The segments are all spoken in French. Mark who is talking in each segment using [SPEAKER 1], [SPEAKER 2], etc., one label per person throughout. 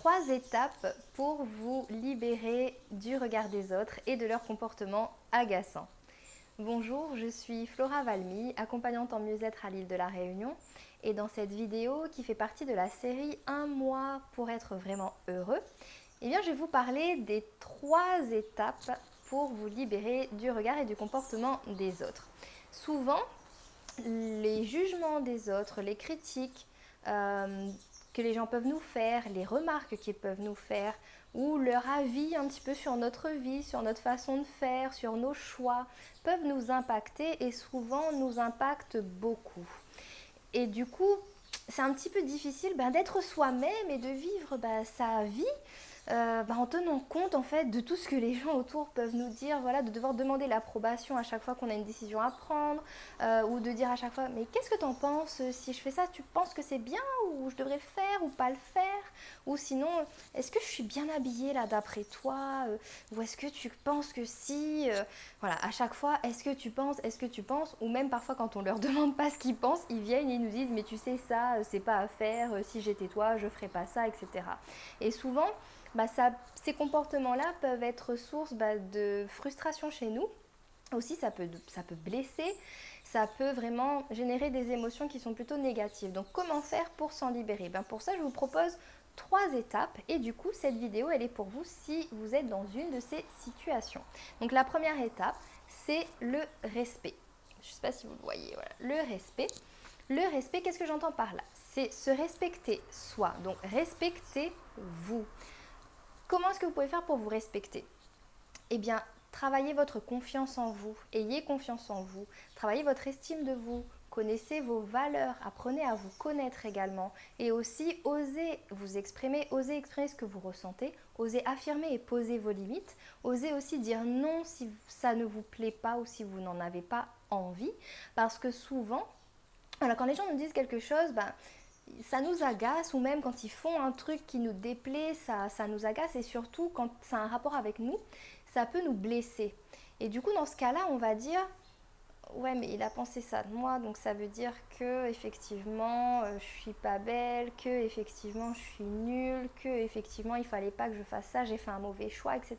[SPEAKER 1] 3 étapes pour vous libérer du regard des autres et de leur comportement agaçant. Bonjour, je suis Flora Valmy, accompagnante en mieux-être à l'île de la Réunion. Et dans cette vidéo qui fait partie de la série Un mois pour être vraiment heureux, je vais vous parler des 3 étapes pour vous libérer du regard et du comportement des autres. Souvent, les jugements des autres, les critiques que les gens peuvent nous faire, les remarques qu'ils peuvent nous faire, ou leur avis un petit peu sur notre vie, sur notre façon de faire, sur nos choix, peuvent nous impacter et souvent nous impactent beaucoup. Et du coup, c'est un petit peu difficile d'être soi-même et de vivre sa vie en tenant compte en fait de tout ce que les gens autour peuvent nous dire, voilà, de devoir demander l'approbation à chaque fois qu'on a une décision à prendre, ou de dire à chaque fois mais qu'est-ce que t'en penses, si je fais ça tu penses que c'est bien ou je devrais le faire ou pas le faire, ou sinon est-ce que je suis bien habillée là d'après toi, ou est-ce que tu penses que si, voilà, à chaque fois est-ce que tu penses, ou même parfois quand on leur demande pas ce qu'ils pensent, ils viennent et ils nous disent mais tu sais ça c'est pas à faire, si j'étais toi je ferais pas ça, etc. Et souvent ces comportements-là peuvent être source de frustration chez nous. Aussi, ça peut blesser, ça peut vraiment générer des émotions qui sont plutôt négatives. Donc, comment faire pour s'en libérer? Pour ça, je vous propose 3 étapes et du coup, cette vidéo, elle est pour vous si vous êtes dans une de ces situations. Donc, la première étape, c'est le respect. Je ne sais pas si vous le voyez, voilà, le respect. Le respect, qu'est-ce que j'entends par là? C'est se respecter soi, donc respectez-vous. Comment est-ce que vous pouvez faire pour vous respecter? Eh bien, travaillez votre confiance en vous, ayez confiance en vous, travaillez votre estime de vous, connaissez vos valeurs, apprenez à vous connaître également, et aussi osez vous exprimer, osez exprimer ce que vous ressentez, osez affirmer et poser vos limites, osez aussi dire non si ça ne vous plaît pas ou si vous n'en avez pas envie, parce que souvent, quand les gens nous disent quelque chose, ça nous agace, ou même quand ils font un truc qui nous déplaît, ça nous agace, et surtout quand ça a un rapport avec nous, ça peut nous blesser. Et du coup, dans ce cas-là, on va dire ouais, mais il a pensé ça de moi, donc ça veut dire que effectivement je suis pas belle, que effectivement je suis nulle, que effectivement il fallait pas que je fasse ça, j'ai fait un mauvais choix, etc.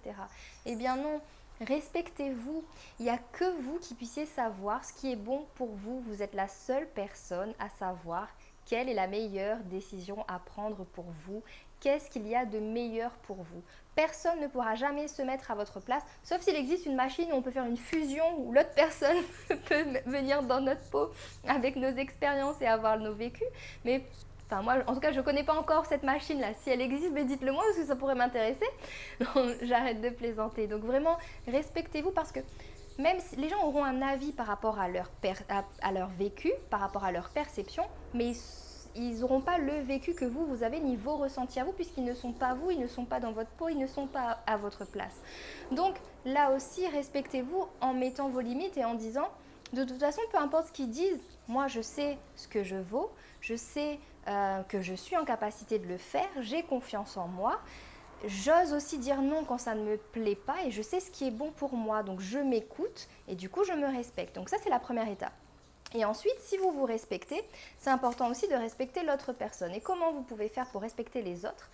[SPEAKER 1] Eh bien non, respectez-vous. Il n'y a que vous qui puissiez savoir ce qui est bon pour vous. Vous êtes la seule personne à savoir quelle est la meilleure décision à prendre pour vous. Qu'est-ce qu'il y a de meilleur pour vous? Personne ne pourra jamais se mettre à votre place, sauf s'il existe une machine où on peut faire une fusion, où l'autre personne peut venir dans notre peau avec nos expériences et avoir nos vécus. Mais moi, en tout cas, je ne connais pas encore cette machine-là. Si elle existe, dites-le moi parce que ça pourrait m'intéresser. Non, j'arrête de plaisanter. Donc vraiment, respectez-vous, parce que même si les gens auront un avis par rapport à leur vécu, par rapport à leur perception, mais ils n'auront pas le vécu que vous avez, ni vos ressentis à vous, puisqu'ils ne sont pas vous, ils ne sont pas dans votre peau, ils ne sont pas à votre place. Donc là aussi, respectez-vous en mettant vos limites et en disant, de toute façon, peu importe ce qu'ils disent, moi je sais ce que je vaux, je sais que je suis en capacité de le faire, j'ai confiance en moi. J'ose aussi dire non quand ça ne me plaît pas, et je sais ce qui est bon pour moi, donc je m'écoute et du coup je me respecte. Donc ça, c'est la première étape. Et ensuite, si vous vous respectez, c'est important aussi de respecter l'autre personne. Et comment vous pouvez faire pour respecter les autres?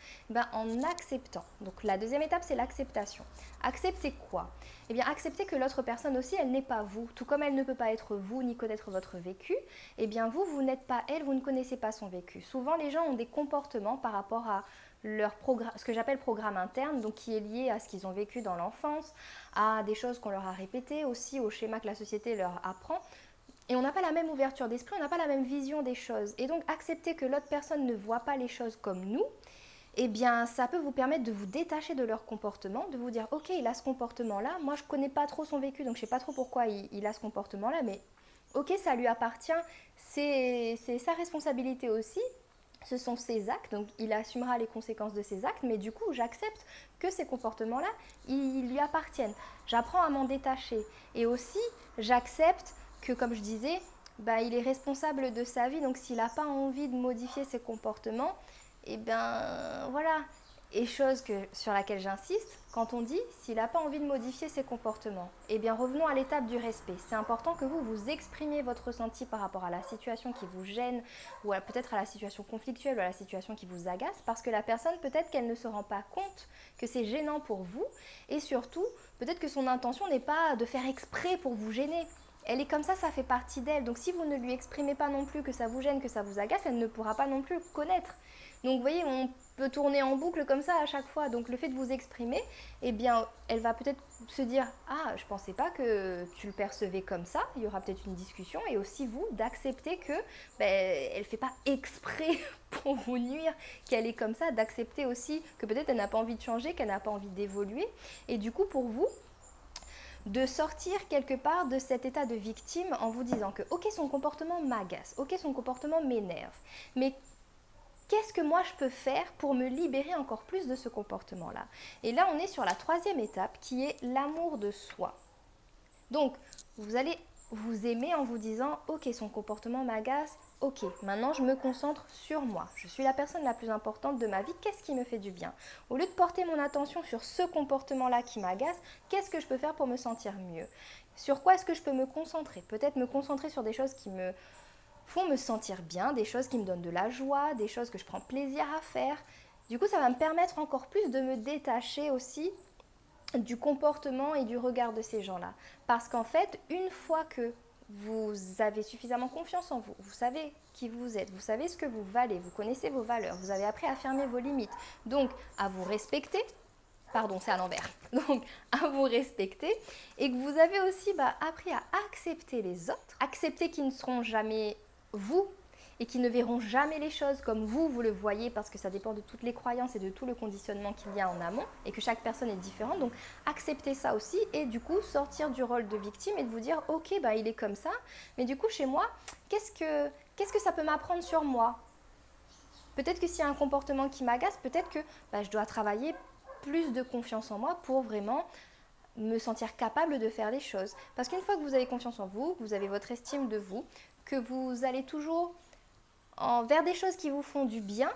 [SPEAKER 1] En acceptant. Donc la deuxième étape, c'est l'acceptation. Accepter quoi? Eh bien, accepter que l'autre personne aussi, elle n'est pas vous. Tout comme elle ne peut pas être vous, ni connaître votre vécu, eh bien vous n'êtes pas elle, vous ne connaissez pas son vécu. Souvent, les gens ont des comportements par rapport à leur programme, ce que j'appelle programme interne, donc qui est lié à ce qu'ils ont vécu dans l'enfance, à des choses qu'on leur a répétées, aussi au schéma que la société leur apprend. Et on n'a pas la même ouverture d'esprit, on n'a pas la même vision des choses. Et donc accepter que l'autre personne ne voit pas les choses comme nous, eh bien ça peut vous permettre de vous détacher de leur comportement, de vous dire ok, il a ce comportement-là, moi je connais pas trop son vécu, donc je sais pas trop pourquoi il a ce comportement-là, mais ok, ça lui appartient, c'est sa responsabilité aussi. Ce sont ses actes, donc il assumera les conséquences de ses actes, mais du coup j'accepte que ces comportements-là, ils lui appartiennent. J'apprends à m'en détacher. Et aussi, j'accepte que, comme je disais, il est responsable de sa vie, donc s'il n'a pas envie de modifier ses comportements, eh bien voilà, Et sur laquelle j'insiste, quand on dit s'il n'a pas envie de modifier ses comportements, eh bien revenons à l'étape du respect. C'est important que vous exprimiez votre ressenti par rapport à la situation qui vous gêne, ou peut-être à la situation conflictuelle, ou à la situation qui vous agace, parce que la personne, peut-être qu'elle ne se rend pas compte que c'est gênant pour vous, et surtout, peut-être que son intention n'est pas de faire exprès pour vous gêner. Elle est comme ça fait partie d'elle. Donc si vous ne lui exprimez pas non plus que ça vous gêne, que ça vous agace, elle ne pourra pas non plus connaître. Donc vous voyez, on peut tourner en boucle comme ça à chaque fois. Donc le fait de vous exprimer, eh bien, elle va peut-être se dire « Ah, je ne pensais pas que tu le percevais comme ça ». Il y aura peut-être une discussion. Et aussi vous, d'accepter que elle ne fait pas exprès pour vous nuire, qu'elle est comme ça. D'accepter aussi que peut-être elle n'a pas envie de changer, qu'elle n'a pas envie d'évoluer. Et du coup, pour vous, de sortir quelque part de cet état de victime en vous disant que ok, son comportement m'agace, ok, son comportement m'énerve, mais qu'est-ce que moi je peux faire pour me libérer encore plus de ce comportement-là? Et là, on est sur la 3e étape qui est l'amour de soi. Donc, vous allez vous aimer en vous disant « Ok, son comportement m'agace, ok, maintenant je me concentre sur moi. Je suis la personne la plus importante de ma vie, qu'est-ce qui me fait du bien? Au lieu de porter mon attention sur ce comportement-là qui m'agace, qu'est-ce que je peux faire pour me sentir mieux? Sur quoi est-ce que je peux me concentrer? Peut-être me concentrer sur des choses qui me font me sentir bien, des choses qui me donnent de la joie, des choses que je prends plaisir à faire. Du coup, ça va me permettre encore plus de me détacher aussi du comportement et du regard de ces gens-là. Parce qu'en fait, une fois que vous avez suffisamment confiance en vous, vous savez qui vous êtes, vous savez ce que vous valez, vous connaissez vos valeurs, vous avez appris à affirmer vos limites, donc à vous respecter, pardon, c'est à l'envers, donc à vous respecter, et que vous avez aussi appris à accepter les autres, accepter qu'ils ne seront jamais vous, et qui ne verront jamais les choses comme vous le voyez, parce que ça dépend de toutes les croyances et de tout le conditionnement qu'il y a en amont, et que chaque personne est différente. Donc accepter ça aussi, et du coup sortir du rôle de victime et de vous dire ok, il est comme ça, mais du coup chez moi, qu'est-ce que ça peut m'apprendre sur moi? Peut-être que s'il y a un comportement qui m'agace, peut-être que je dois travailler plus de confiance en moi pour vraiment me sentir capable de faire les choses. Parce qu'une fois que vous avez confiance en vous, que vous avez votre estime de vous, que vous allez toujours vers des choses qui vous font du bien,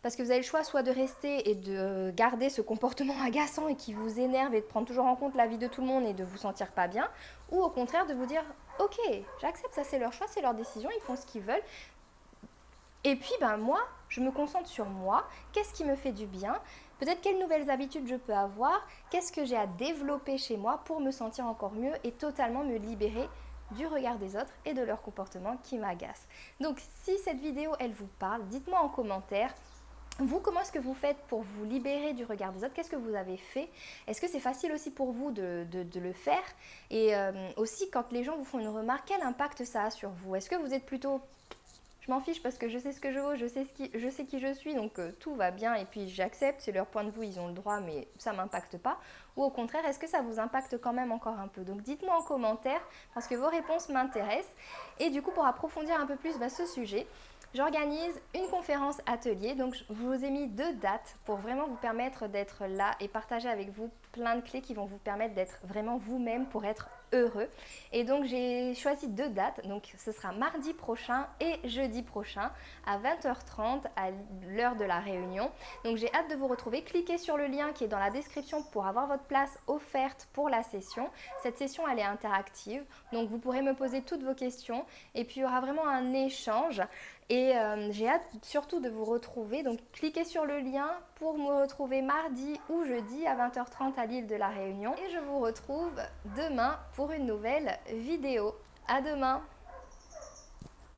[SPEAKER 1] parce que vous avez le choix soit de rester et de garder ce comportement agaçant et qui vous énerve et de prendre toujours en compte la vie de tout le monde et de vous sentir pas bien, ou au contraire de vous dire ok, j'accepte, ça c'est leur choix, c'est leur décision, ils font ce qu'ils veulent. Et puis moi, je me concentre sur moi, qu'est-ce qui me fait du bien, peut-être quelles nouvelles habitudes je peux avoir, qu'est-ce que j'ai à développer chez moi pour me sentir encore mieux et totalement me libérer du regard des autres et de leur comportement qui m'agace. Donc si cette vidéo elle vous parle, dites-moi en commentaire. Vous, comment est-ce que vous faites pour vous libérer du regard des autres? Qu'est-ce que vous avez fait? Est-ce que c'est facile aussi pour vous de le faire? Et aussi, quand les gens vous font une remarque, quel impact ça a sur vous? Est-ce que vous êtes plutôt je m'en fiche parce que je sais ce que je vaux, je sais qui je suis, donc tout va bien et puis j'accepte, c'est leur point de vue, ils ont le droit, mais ça ne m'impacte pas. Ou au contraire, est-ce que ça vous impacte quand même encore un peu? Donc dites-moi en commentaire parce que vos réponses m'intéressent. Et du coup, pour approfondir un peu plus ce sujet, j'organise une conférence atelier, donc je vous ai mis 2 dates pour vraiment vous permettre d'être là et partager avec vous plein de clés qui vont vous permettre d'être vraiment vous-même pour être heureux. Et donc j'ai choisi 2 dates, donc ce sera mardi prochain et jeudi prochain à 20h30 à l'heure de la réunion. Donc j'ai hâte de vous retrouver. Cliquez sur le lien qui est dans la description pour avoir votre place offerte pour la session. Cette session elle est interactive, donc vous pourrez me poser toutes vos questions et puis il y aura vraiment un échange. Et j'ai hâte surtout de vous retrouver, donc cliquez sur le lien pour me retrouver mardi ou jeudi à 20h30 à l'île de la Réunion. Et je vous retrouve demain pour une nouvelle vidéo. À demain!